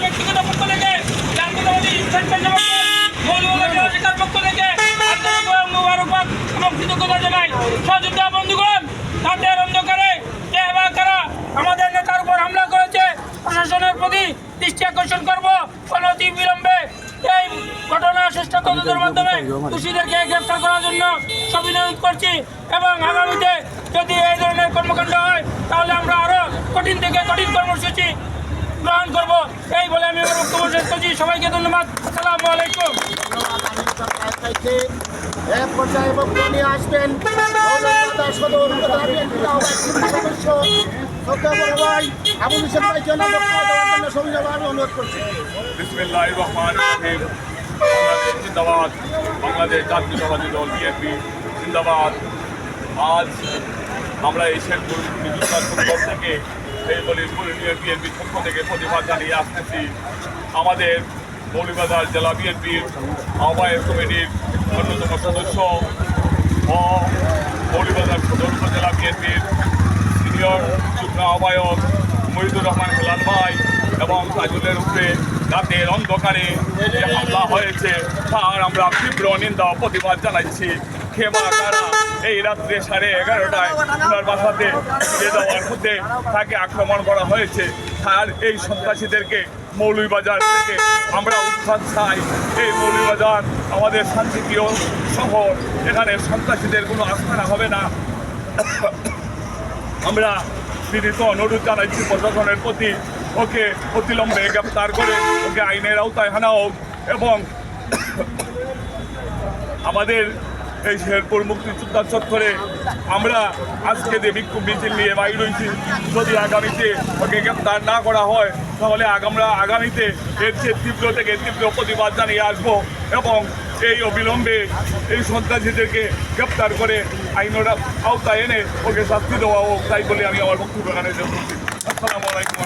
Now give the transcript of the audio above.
ব্যক্তিগত পক্ষ থেকে জাতীয়তাবাদী ইনসান মৌলবাদ শিকার পক্ষ থেকে মোবারকবাদ এবং কৃতজ্ঞতা জানাই। সহযোদ্ধা বন্ধুগণ, রাতের অন্ধকারে কে বা কারা আমাদের নেতার উপর হামলা করেছে প্রশাসনের প্রতি দৃষ্টি আকর্ষণ করব। অনতি বিলম্বে এই ঘটনা সুষ্ঠু তদন্তের মাধ্যমে দোষীদেরকে গ্রেফতার করার জন্য সবিনয় করছি এবং আগামীতে যদি এই ধরনের কর্মকাণ্ড হয় তাহলে আমরা আরো কঠিন থেকে কঠিন কর্মসূচি গ্রহণ করব। এই বলে আমি আমার বক্তব্য শেষ করছি। সবাইকে ধন্যবাদ। আসসালামু আলাইকুম। এক পর্যায়ে বক্তব্য নিয়ে আসবেন সদর সদস্য ভাই আবুল হোসেন ভাই জন্য বক্তব্য দেওয়ার জন্য সবিনয়ভাবে অনুরোধ করছি। বিসমিল্লাহির রহমানির রহিম। বাংলাদেশ জিন্দাবাদ, বাংলাদেশ জাতীয়তাবাদী দল বিএনপি জিন্দাবাদ। আজ আমরা এই শেরপুর দল থেকে এই বিএনপির পক্ষ থেকে প্রতিবাদ জানিয়ে আসতেছি। আমাদের মৌলভীবাজার জেলা বিএনপির আহ্বায়ক কমিটির অন্যতম সদস্য ও মৌলভীবাজার সদর উপজেলা বিএনপির সিনিয়র যুগ্ম আহ্বায়ক মহিদুর রহমান হেলাল ভাই এবং তাজুলের উপরে রাতের অন্ধকারে যে হামলা হয়েছে তার আমরা তীব্র নিন্দা ও প্রতিবাদ জানাচ্ছি। খেমা কারা এই রাত্রে 11:30টায় ওনার বাসাতে ফিরে যাওয়ার মধ্যে তাকে আক্রমণ করা হয়েছে। আর এই সন্ত্রাসীদেরকে মৌলভীবাজার থেকে আমরা উৎখাত চাই। এই মৌলভীবাজার আমাদের শান্তিপ্রিয় শহর, এখানে সন্ত্রাসীদের কোনো আস্থানা হবে না। আমরা বিনীত অনুরোধ জানাচ্ছি প্রশাসনের প্রতি ওকে অতিলম্বে গ্রেপ্তার করে ওকে আইনের আওতায় আনা হোক এবং আমাদের এই শেরপুর মুক্তিযোদ্ধা চত্বরে আমরা আজকে যে বিক্ষোভ মিছিল নিয়ে বাইর হয়েছি, যদি আগামীতে ওকে গ্রেপ্তার না করা হয় তাহলে আমরা আগামীতে এর চেয়ে তীব্র থেকে তীব্র প্রতিবাদ জানিয়ে আসবো এবং এই অবিলম্বে এই সন্ত্রাসীদেরকে গ্রেপ্তার করে আইনের আওতায় এনে ওকে শাস্তি দেওয়া হোক, তাই বলে আমি আমার বক্তব্য এখানে শেষ করছি। আসসালামু আলাইকুম।